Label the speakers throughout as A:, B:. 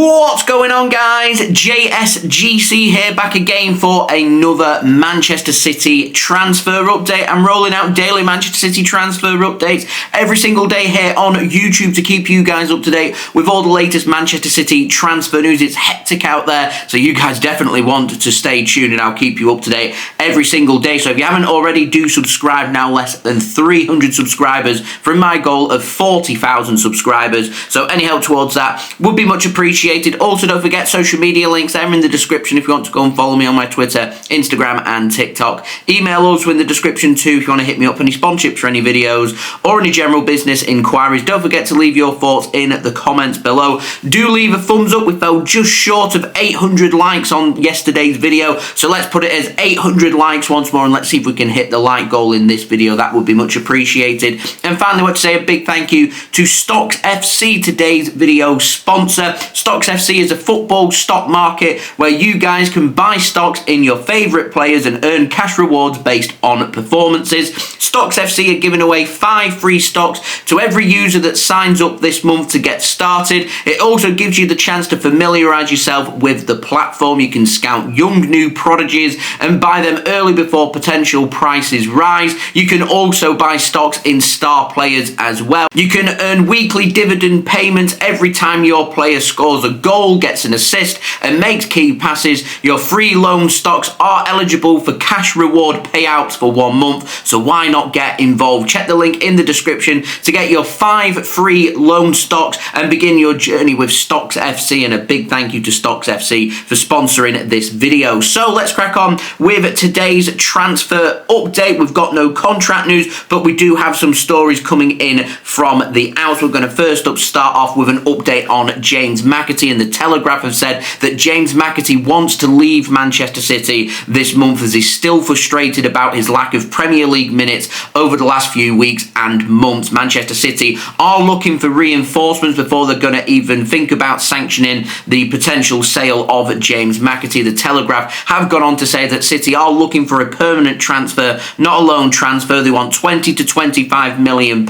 A: What's going on, guys? JSGC here, back again for another Manchester City transfer update. I'm rolling out daily Manchester City transfer updates every single day here on YouTube to keep you guys up to date with all the latest Manchester City transfer news. It's hectic out there, so you guys definitely want to stay tuned and I'll keep you up to date every single day. So if you haven't already, do subscribe now. Less than 300 subscribers from my goal of 40,000 subscribers. So any help towards that would be much appreciated. Also, don't forget social media links there in the description if you want to go and follow me on my Twitter, Instagram and TikTok. Email also in the description too if you want to hit me up for any sponsorships for any videos or any general business inquiries. Don't forget to leave your thoughts in the comments below. Do leave a thumbs up. We fell just short of 800 likes on yesterday's video, so let's put it as 800 likes once more and let's see if we can hit the like goal in this video. That would be much appreciated. And finally, I want to say a big thank you to Stocks FC, today's video sponsor. Stocks FC is a football stock market where you guys can buy stocks in your favourite players and earn cash rewards based on performances. Stocks FC are giving away 5 free stocks to every user that signs up this month to get started. It also gives you the chance to familiarise yourself with the platform. You can scout young new prodigies and buy them early before potential prices rise. You can also buy stocks in star players as well. You can earn weekly dividend payments every time your player scores a goal, gets an assist and makes key passes. Your free loan stocks are eligible for cash reward payouts for 1 month, so why not get involved? Check the link in the description to get your 5 free loan stocks and begin your journey with Stocks FC. And a big thank you to Stocks FC for sponsoring this video. So let's crack on with today's transfer update. We've got no contract news, but we do have some stories coming in from the outs. We're going to first up start off with an update on James McAtee, and the Telegraph have said that James McAtee wants to leave Manchester City this month as he's still frustrated about his lack of Premier League minutes over the last few weeks and months. Manchester City are looking for reinforcements before they're going to even think about sanctioning the potential sale of James McAtee. The Telegraph have gone on to say that City are looking for a permanent transfer, not a loan transfer. They want £20 to £25 million.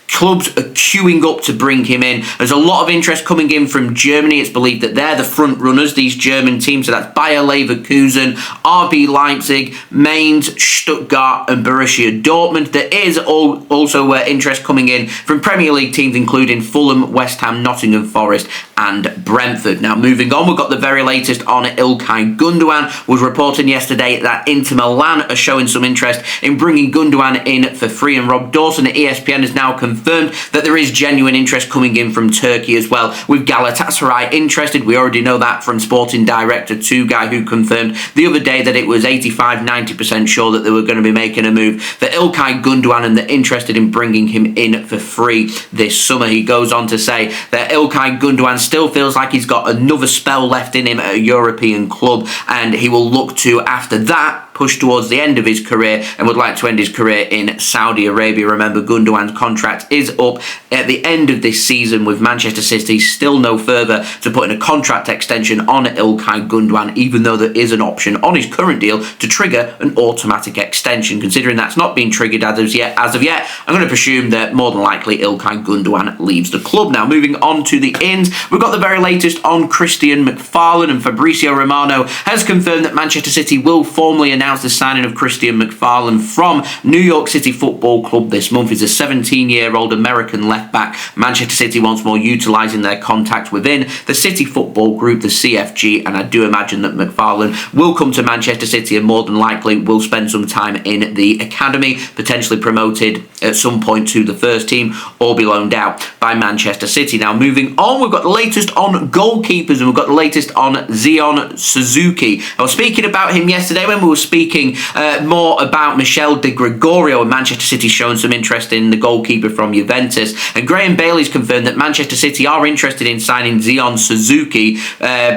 A: Clubs are queuing up to bring him in. There's a lot of interest coming in from Germany. It's believed that they're the front runners, these German teams. So that's Bayer Leverkusen, RB Leipzig, Mainz, Stuttgart and Borussia Dortmund. There is also interest coming in from Premier League teams including Fulham, West Ham, Nottingham Forest and Brentford. Now moving on, we've got the very latest on Ilkay Gundogan. Was reporting yesterday that Inter Milan are showing some interest in bringing Gundogan in for free, and Rob Dawson at ESPN has now confirmed that there is genuine interest coming in from Turkey as well, with Galatasaray interested. We already know that from Sporting Director 2 guy who confirmed the other day that it was 85-90% sure that they were going to be making a move for Ilkay Gundogan and they're interested in bringing him in for free this summer. He goes on to say that Ilkay Gundogan still feels like he's got another spell left in him at a European club and he will look to, after that, push towards the end of his career and would like to end his career in Saudi Arabia. Remember, Gundogan's contract is up at the end of this season with Manchester City. Still no further to put in a contract extension on Ilkay Gundogan, even though there is an option on his current deal to trigger an automatic extension. Considering that's not been triggered as of yet, I'm going to presume that more than likely Ilkay Gundogan leaves the club. Now moving on to the ins, we've got the very latest on Christian McFarlane, and Fabrizio Romano has confirmed that Manchester City will formally announce the signing of Christian McFarlane from New York City Football Club this month. He's a 17-year-old American left-back. Manchester City once more utilising their contacts within the City Football Group, the CFG, and I do imagine that McFarlane will come to Manchester City and more than likely will spend some time in the academy, potentially promoted at some point to the first team or be loaned out by Manchester City. Now moving on, we've got the latest on goalkeepers and we've got the latest on Zion Suzuki. I was speaking about him yesterday when we were speaking more about Michel De Gregorio, and Manchester City showing some interest in the goalkeeper from Juventus. And Graeme Bailey's confirmed that Manchester City are interested in signing Zion Suzuki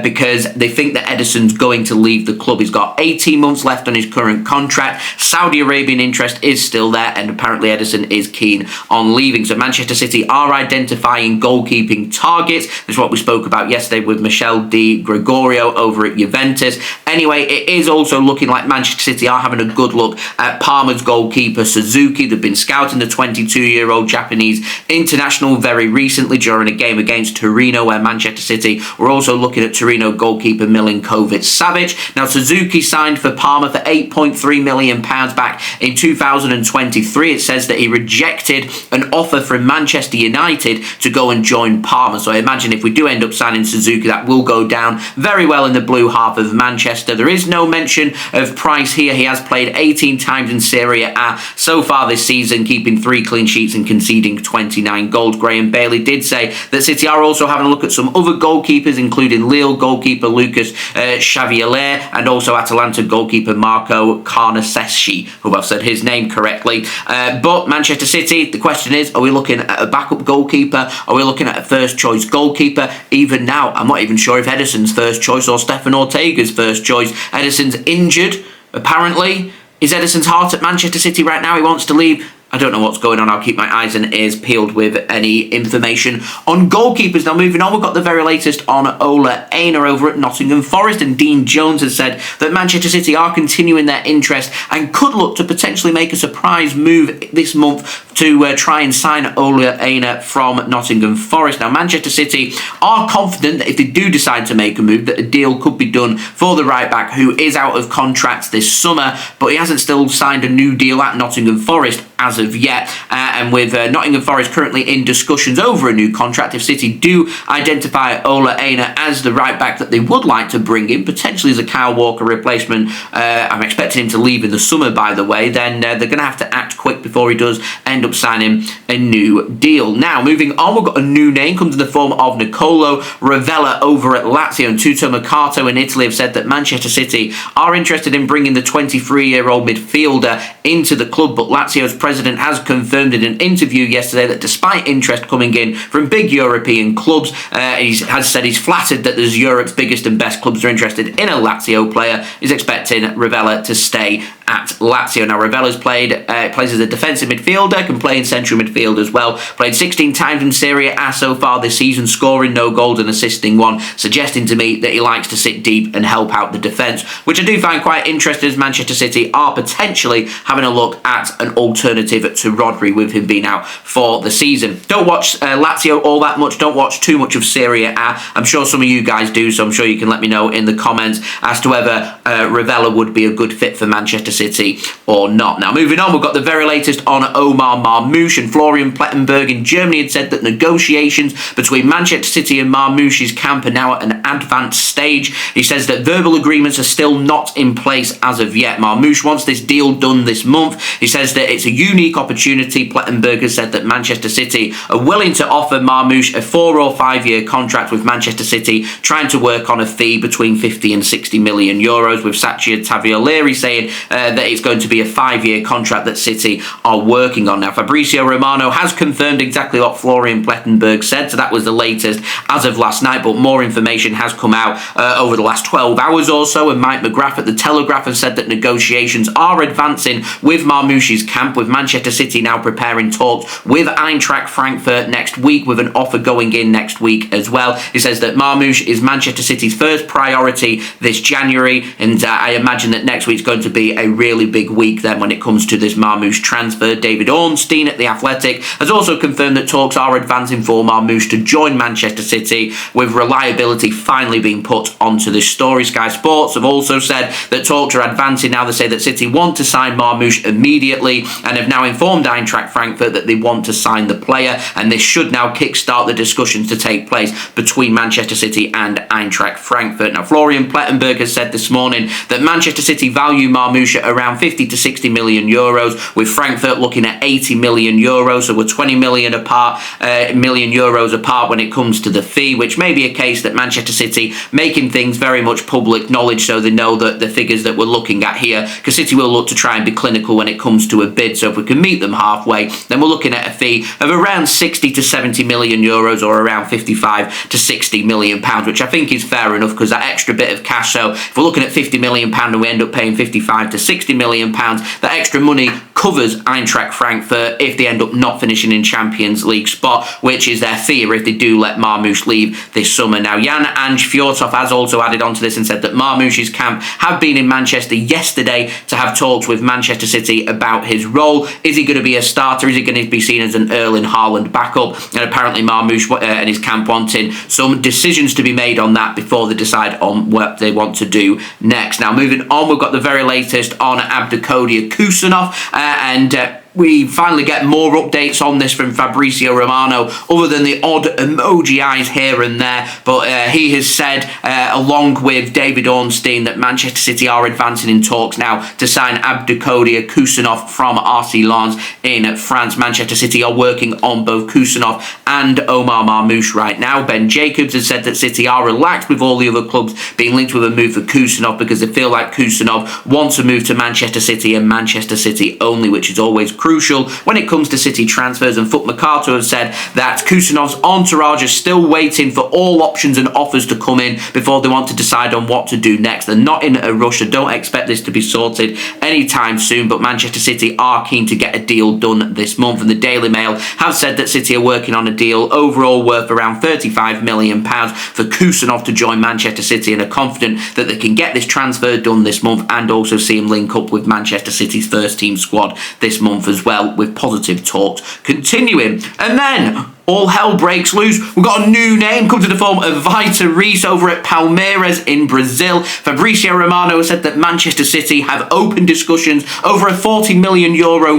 A: because they think that Ederson's going to leave the club. He's got 18 months left on his current contract. Saudi Arabian interest is still there, and apparently Ederson is keen on leaving. So Manchester City are identifying goalkeeping targets. That's what we spoke about yesterday with Michel De Gregorio over at Juventus. Anyway, it is also looking like Manchester Manchester City are having a good look at Parma's goalkeeper Suzuki. They've been scouting the 22-year-old Japanese international very recently during a game against Torino, where Manchester City were also looking at Torino goalkeeper Milinkovic Savic. Now, Suzuki signed for Parma for £8.3 million back in 2023. It says that he rejected an offer from Manchester United to go and join Parma. So I imagine if we do end up signing Suzuki, that will go down very well in the blue half of Manchester. There is no mention of price here. He has played 18 times in Serie A so far this season, keeping 3 clean sheets and conceding 29 goals. Graeme Bailey did say that City are also having a look at some other goalkeepers, including Lille goalkeeper Lucas Xavier and also Atalanta goalkeeper Marco Carneseschi, who I've said his name correctly. But Manchester City, the question is, are we looking at a backup goalkeeper? Are we looking at a first choice goalkeeper? Even now, I'm not even sure if Ederson's first choice or Stefan Ortega's first choice. Ederson's injured, apparently. Is Ederson's heart at Manchester City right now? He wants to leave. I don't know what's going on. I'll keep my eyes and ears peeled with any information on goalkeepers. Now, moving on, we've got the very latest on Ola Aina over at Nottingham Forest, and Dean Jones has said that Manchester City are continuing their interest and could look to potentially make a surprise move this month to try and sign Ola Aina from Nottingham Forest. Now, Manchester City are confident that if they do decide to make a move, that a deal could be done for the right-back, who is out of contract this summer, but he hasn't still signed a new deal at Nottingham Forest as of yet, and with Nottingham Forest currently in discussions over a new contract, if City do identify Ola Aina as the right back that they would like to bring in, potentially as a Kyle Walker replacement, I'm expecting him to leave in the summer, by the way, then they're going to have to act quick before he does end up signing a new deal. Now, moving on, we've got a new name, comes in the form of Nicolo Rovella over at Lazio, and Tutto Mercato in Italy have said that Manchester City are interested in bringing the 23-year-old midfielder into the club, but Lazio's president has confirmed in an interview yesterday that despite interest coming in from big European clubs, he has said he's flattered that there's Europe's biggest and best clubs are interested in a Lazio player. He's expecting Rovella to stay at Lazio. Now, Rovella's plays as a defensive midfielder, can play in central midfield as well. Played 16 times in Serie A so far this season, scoring no goals and assisting 1, suggesting to me that he likes to sit deep and help out the defence, which I do find quite interesting, as Manchester City are potentially having a look at an alternative to Rodri, with him being out for the season. Don't watch Lazio all that much, don't watch too much of Serie A. I'm sure some of you guys do, so I'm sure you can let me know in the comments as to whether Rovella would be a good fit for Manchester City or not. Now, moving on, we've got the very latest on Omar Marmoush, and Florian Plettenberg in Germany had said that negotiations between Manchester City and Marmoush's camp are now at an advanced stage. He says that verbal agreements are still not in place as of yet. Marmoush wants this deal done this month. He says that it's a unique opportunity. Plettenberg has said that Manchester City are willing to offer Marmoush a 4 or 5 year contract, with Manchester City trying to work on a fee between 50 and 60 million euros, with Sacha Tvolieri saying that it's going to be a 5-year contract that City are working on. Now, Fabrizio Romano has confirmed exactly what Florian Plettenberg said, so that was the latest as of last night, but more information has come out over the last 12 hours or so, and Mike McGrath at the Telegraph has said that negotiations are advancing with Marmoush's camp, with Manchester City now preparing talks with Eintracht Frankfurt next week, with an offer going in next week as well. He says that Marmoush is Manchester City's first priority this January, and I imagine that next week's going to be a really big week then when it comes to this Marmoush transfer. David Ornstein at The Athletic has also confirmed that talks are advancing for Marmoush to join Manchester City, with reliability finally being put onto this story. Sky Sports have also said that talks are advancing now. They say that City want to sign Marmoush immediately and have now informed Eintracht Frankfurt that they want to sign the player, and this should now kickstart the discussions to take place between Manchester City and Eintracht Frankfurt. Now, Florian Plettenberg has said this morning that Manchester City value Marmoush at around 50 to 60 million euros, with Frankfurt looking at 80 million euros, so we're 20 million euros apart when it comes to the fee, which may be a case that Manchester City making things very much public knowledge, so they know that the figures that we're looking at here, because City will look to try and be clinical when it comes to a bid, so if we can meet them halfway, then we're looking at a fee of around 60 to 70 million euros, or around 55 to 60 million pounds, which I think is fair enough, because that extra bit of cash, so if we're looking at 50 million pounds and we end up paying 55 to 60 million pounds, that extra money covers Eintracht Frankfurt if they end up not finishing in Champions League spot, which is their fear if they do let Marmoush leave this summer. Now, Ange Fjortoft has also added on to this and said that Marmoush's camp have been in Manchester yesterday to have talks with Manchester City about his role. Is he going to be a starter? Is he going to be seen as an Erling Haaland backup? And apparently Marmoush and his camp wanting some decisions to be made on that before they decide on what they want to do next. Now, moving on, we've got the very latest on Adbukodir Khusanov, and we finally get more updates on this from Fabrizio Romano, other than the odd emoji eyes here and there. But he has said, along with David Ornstein, that Manchester City are advancing in talks now to sign Adbukodir Khusanov from RC Lens in France. Manchester City are working on both Khusanov and Omar Marmoush right now. Ben Jacobs has said that City are relaxed with all the other clubs being linked with a move for Khusanov because they feel like Khusanov wants to move to Manchester City and Manchester City only, which is always crucial when it comes to City transfers. And Tutto Mercato have said that Khusanov's entourage is still waiting for all options and offers to come in before they want to decide on what to do next. They're not in a rush. I don't expect this to be sorted anytime soon, but Manchester City are keen to get a deal done this month. And the Daily Mail have said that City are working on a deal overall worth around £35 million for Khusanov to join Manchester City, and are confident that they can get this transfer done this month and also see him link up with Manchester City's first team squad this month as well, with positive talks continuing. And then all hell breaks loose. We've got a new name come to the form of Vitor Reis over at Palmeiras in Brazil. Fabrizio Romano has said that Manchester City have opened discussions over a €40 million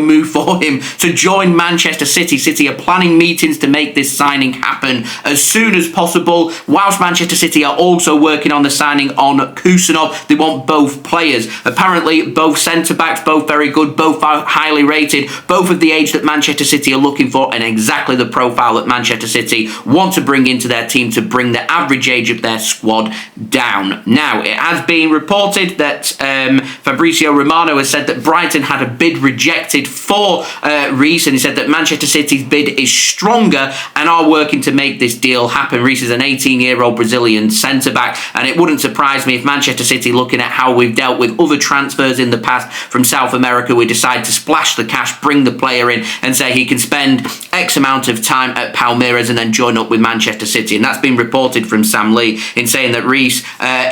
A: move for him to join Manchester City. City are planning meetings to make this signing happen as soon as possible, whilst Manchester City are also working on the signing on Khusanov. They want both players. Apparently, both centre-backs, both very good, both highly rated, both of the age that Manchester City are looking for, and exactly the profile that Manchester City want to bring into their team to bring the average age of their squad down. Now, it has been reported that Fabrizio Romano has said that Brighton had a bid rejected for Reis, and he said that Manchester City's bid is stronger and are working to make this deal happen. Reis is an 18-year-old Brazilian centre-back, and it wouldn't surprise me if Manchester City, looking at how we've dealt with other transfers in the past from South America, we decide to splash the cash, bring the player in, and say he can spend X amount of time at Palmeiras and then join up with Manchester City. And that's been reported from Sam Lee in saying that Reis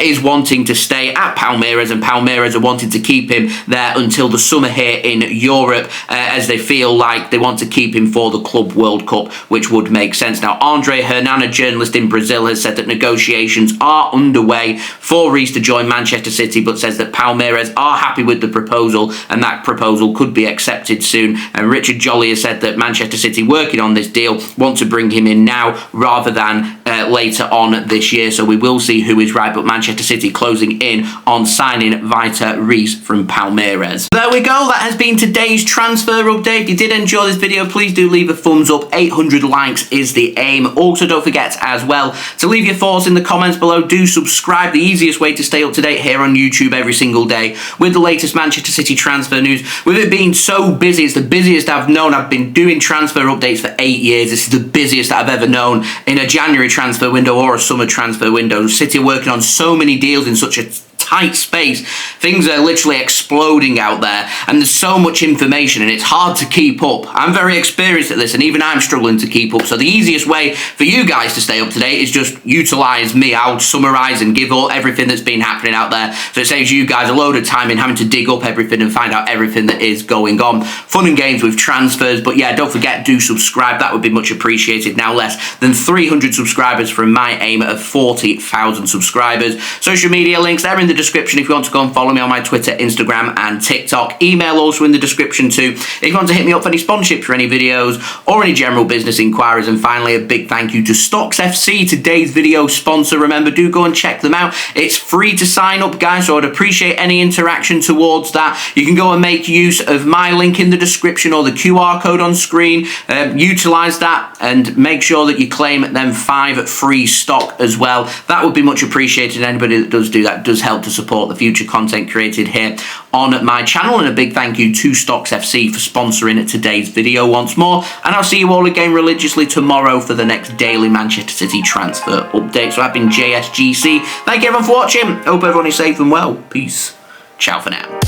A: is wanting to stay at Palmeiras, and Palmeiras are wanting to keep him there until the summer here in Europe, as they feel like they want to keep him for the Club World Cup, which would make sense. Now, Hernan, a journalist in Brazil, has said that negotiations are underway for Reis to join Manchester City, but says that Palmeiras are happy with the proposal and that proposal could be accepted soon. And Richard Jolly has said that Manchester City, working on this deal, want to bring him in now rather than later on this year. So we will see who is right, but Manchester City closing in on signing Vitor Reis from Palmeiras. There we go. That has been today's transfer update. If you did enjoy this video, please do leave a thumbs up. 800 likes is the aim. Also, don't forget as well to leave your thoughts in the comments below. Do subscribe. The easiest way to stay up to date here on YouTube every single day with the latest Manchester City transfer news. With it being so busy, it's the busiest I've known. I've been doing transfer updates for 8 years. This is the busiest that I've ever known in a January transfer window or a summer transfer window. City are working on so many deals in such a tight space. Things are literally exploding out there, and there's so much information and it's hard to keep up. I'm very experienced at this, and even I'm struggling to keep up. So the easiest way for you guys to stay up to date is just utilize me. I'll summarize and give all everything that's been happening out there, so it saves you guys a load of time in having to dig up everything and find out everything that is going on. Fun and games with transfers. But yeah, don't forget, do subscribe. That would be much appreciated. Now less than 300 subscribers from my aim of 40,000 subscribers. Social media links, they're in the description if you want to go and follow me on my Twitter, Instagram and TikTok. Email also in the description too if you want to hit me up for any sponsorship for any videos or any general business inquiries. And finally, a big thank you to Stocks FC, today's video sponsor. Remember, do go and check them out. It's free to sign up, guys, so I'd appreciate any interaction towards that. You can go and make use of my link in the description or the QR code on screen. Utilize that and make sure that you claim them 5 free stock as well. That would be much appreciated. Anybody that does do that does help to support the future content created here on my channel. And a big thank you to Stocks FC for sponsoring today's video once more. And I'll see you all again religiously tomorrow for the next daily Manchester City transfer update. So I've been JSGC. Thank you everyone for watching. Hope everyone is safe and well. Peace. Ciao for now.